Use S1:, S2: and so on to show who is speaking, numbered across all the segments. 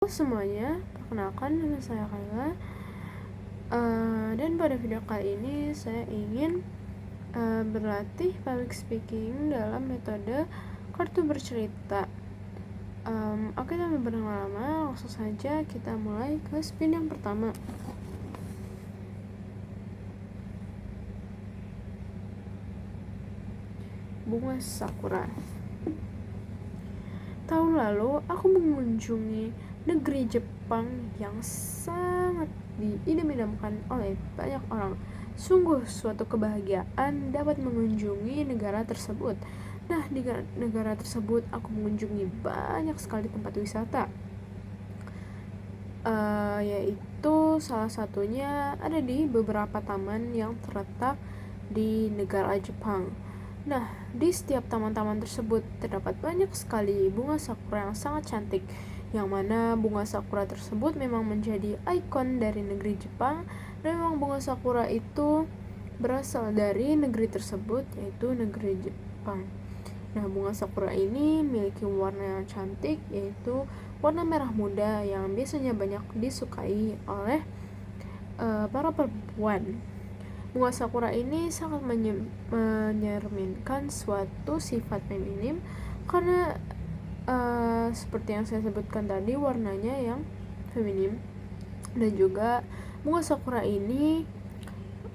S1: Halo semuanya, perkenalkan nama saya Kayla. Dan pada video kali ini saya ingin berlatih public speaking dalam metode kartu bercerita. Oke, tanpa berlama-lama, langsung saja kita mulai ke spin yang pertama. Bunga sakura. Tahun lalu aku mengunjungi negeri Jepang yang sangat diidam-idamkan oleh banyak orang. Sungguh suatu kebahagiaan dapat mengunjungi negara tersebut. Nah, di negara tersebut aku mengunjungi banyak sekali tempat wisata. Yaitu salah satunya ada di beberapa taman yang terletak di negara Jepang. Nah, di setiap taman-taman tersebut terdapat banyak sekali bunga sakura yang sangat cantik, yang mana bunga sakura tersebut memang menjadi ikon dari negeri Jepang, dan memang bunga sakura itu berasal dari negeri tersebut, yaitu negeri Jepang. Nah, bunga sakura ini memiliki warna yang cantik, yaitu warna merah muda yang biasanya banyak disukai oleh para perempuan. Bunga sakura ini sangat mencerminkan suatu sifat feminim karena seperti yang saya sebutkan tadi, warnanya yang feminim. Dan juga bunga sakura ini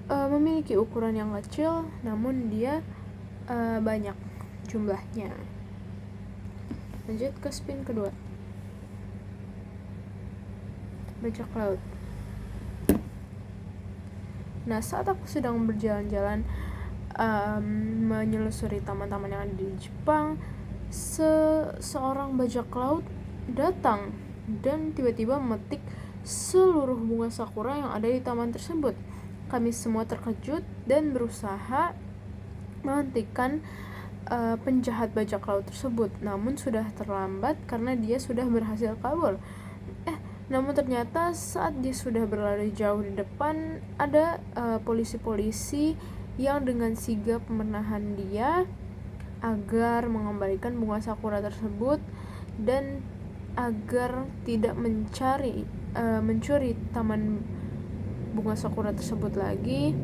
S1: memiliki ukuran yang kecil, namun dia banyak jumlahnya. Lanjut ke spin kedua. Bajak laut. Nah, saat aku sedang berjalan-jalan menyelusuri taman-taman yang ada di Jepang, seorang bajak laut datang dan tiba-tiba memetik seluruh bunga sakura yang ada di taman tersebut. Kami semua terkejut dan berusaha menghentikan penjahat bajak laut tersebut, namun sudah terlambat karena dia sudah berhasil kabur. Namun ternyata saat dia sudah berlari jauh di depan, ada polisi-polisi yang dengan sigap menahan dia agar mengembalikan bunga sakura tersebut dan agar tidak mencuri taman bunga sakura tersebut lagi,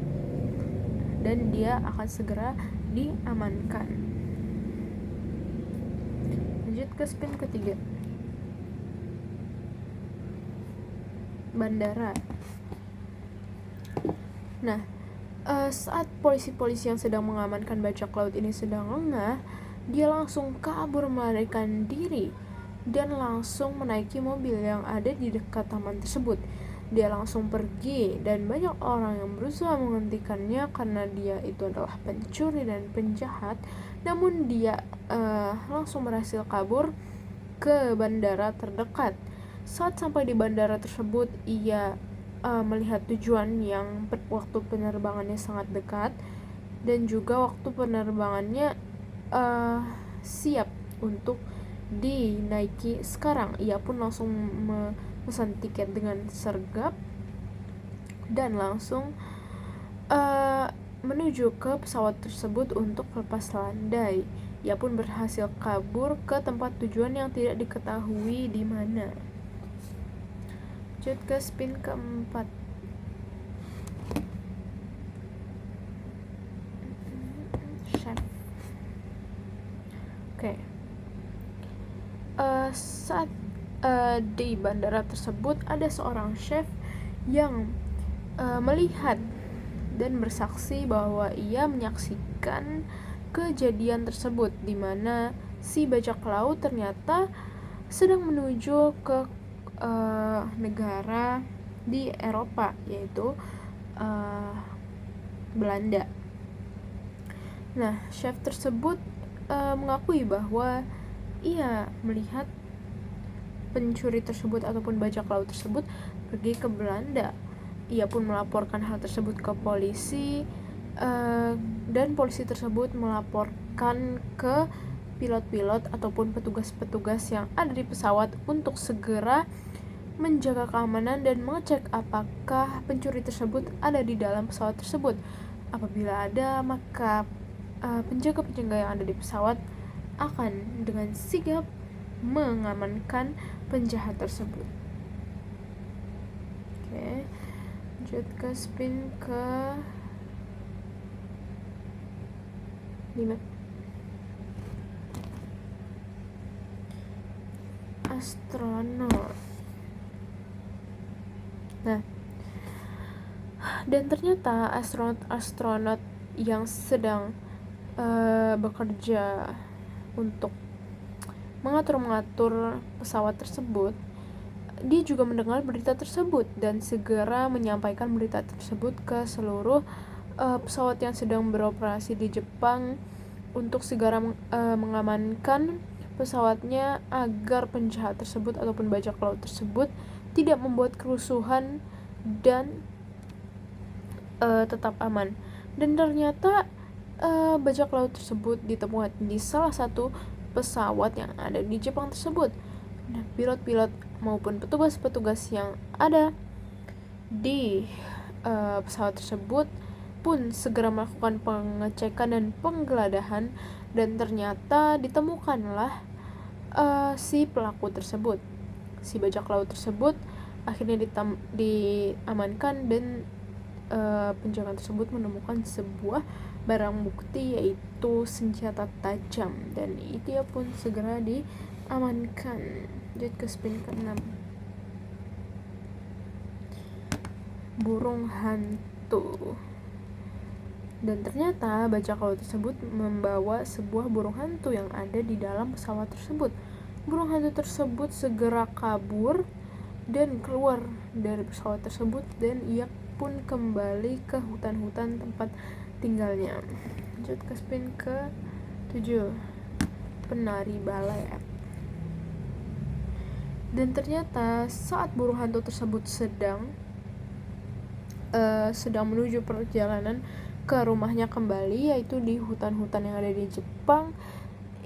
S1: dan dia akan segera diamankan. Lanjut ke spin ketiga. Bandara. Nah, saat polisi-polisi yang sedang mengamankan bajak laut ini sedang lengah, dia langsung kabur melarikan diri dan langsung menaiki mobil yang ada di dekat taman tersebut. Dia langsung pergi dan banyak orang yang berusaha menghentikannya karena dia itu adalah pencuri dan penjahat. Namun dia langsung berhasil kabur ke bandara terdekat. Saat sampai di bandara tersebut, ia melihat tujuan yang waktu penerbangannya sangat dekat, dan juga waktu penerbangannya siap untuk dinaiki sekarang. Ia pun langsung memesan tiket dengan sergap dan langsung menuju ke pesawat tersebut untuk lepas landai. Ia pun berhasil kabur ke tempat tujuan yang tidak diketahui di mana. Lanjut ke spin keempat. Chef. Oke. Saat di bandara tersebut ada seorang chef yang melihat dan bersaksi bahwa ia menyaksikan kejadian tersebut, di mana si bajak laut ternyata sedang menuju ke negara di Eropa, yaitu Belanda. Nah, chef tersebut mengakui bahwa ia melihat pencuri tersebut ataupun bajak laut tersebut pergi ke Belanda. Ia pun melaporkan hal tersebut ke polisi, dan polisi tersebut melaporkan ke pilot-pilot ataupun petugas-petugas yang ada di pesawat untuk segera menjaga keamanan dan mengecek apakah pencuri tersebut ada di dalam pesawat tersebut. Apabila ada, maka penjaga-penjaga yang ada di pesawat akan dengan sigap mengamankan penjahat tersebut. Oke, lanjut ke spin ke 5. Astronot. Nah, dan ternyata astronot yang sedang bekerja untuk mengatur pesawat tersebut, dia juga mendengar berita tersebut dan segera menyampaikan berita tersebut ke seluruh pesawat yang sedang beroperasi di Jepang untuk segera mengamankan pesawatnya agar penjahat tersebut ataupun bajak laut tersebut tidak membuat kerusuhan dan tetap aman. Dan ternyata bajak laut tersebut ditemukan di salah satu pesawat yang ada di Jepang tersebut. Nah, pilot-pilot maupun petugas-petugas yang ada di pesawat tersebut pun segera melakukan pengecekan dan penggeledahan, dan ternyata ditemukanlah si pelaku tersebut, si bajak laut tersebut akhirnya diamankan, dan penjaga tersebut menemukan sebuah barang bukti yaitu senjata tajam, dan itu ya pun segera diamankan. Jadi ke spin ke-6. Burung hantu. Dan ternyata bajak laut tersebut membawa sebuah burung hantu yang ada di dalam pesawat tersebut. Burung hantu tersebut segera kabur dan keluar dari pesawat tersebut, dan ia pun kembali ke hutan-hutan tempat tinggalnya. Lanjut ke spin ke-7. Penari balet. Dan ternyata saat burung hantu tersebut sedang menuju perjalanan ke rumahnya kembali, yaitu di hutan-hutan yang ada di Jepang,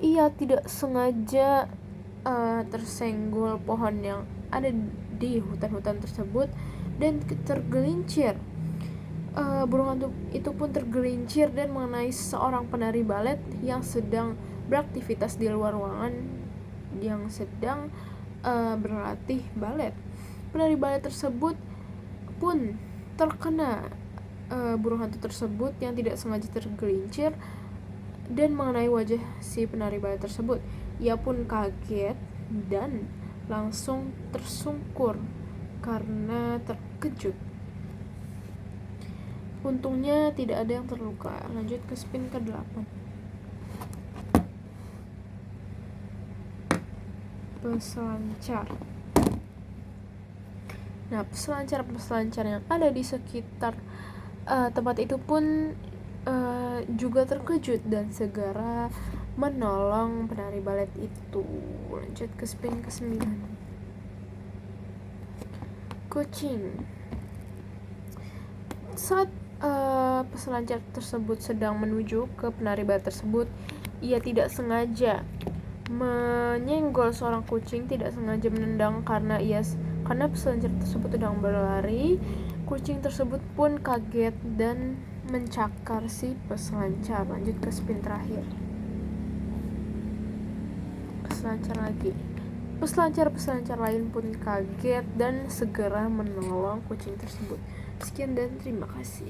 S1: ia tidak sengaja tersenggol pohon yang ada di hutan-hutan tersebut dan tergelincir. Burung hantu itu pun tergelincir dan mengenai seorang penari balet yang sedang beraktivitas di luar ruangan, yang sedang berlatih balet. Penari balet tersebut pun terkena burung hantu tersebut yang tidak sengaja tergelincir dan mengenai wajah si penari balet tersebut. Ia pun kaget dan langsung tersungkur karena terkejut. Untungnya tidak ada yang terluka. Lanjut ke spin ke-8. Peselancar. Nah, peselancar yang ada di sekitar tempat itu pun juga terkejut dan segera menolong penari balet itu. Lanjut ke spin ke-9. Kucing. Saat peselancar tersebut sedang menuju ke penari balet tersebut, ia tidak sengaja menyenggol seorang kucing, tidak sengaja menendang karena peselancar tersebut sedang berlari. Kucing tersebut pun kaget dan mencakar si peselancar. Lanjut ke spin terakhir. Peselancar lagi. Peselancar lain pun kaget dan segera menolong kucing tersebut. Sekian dan terima kasih.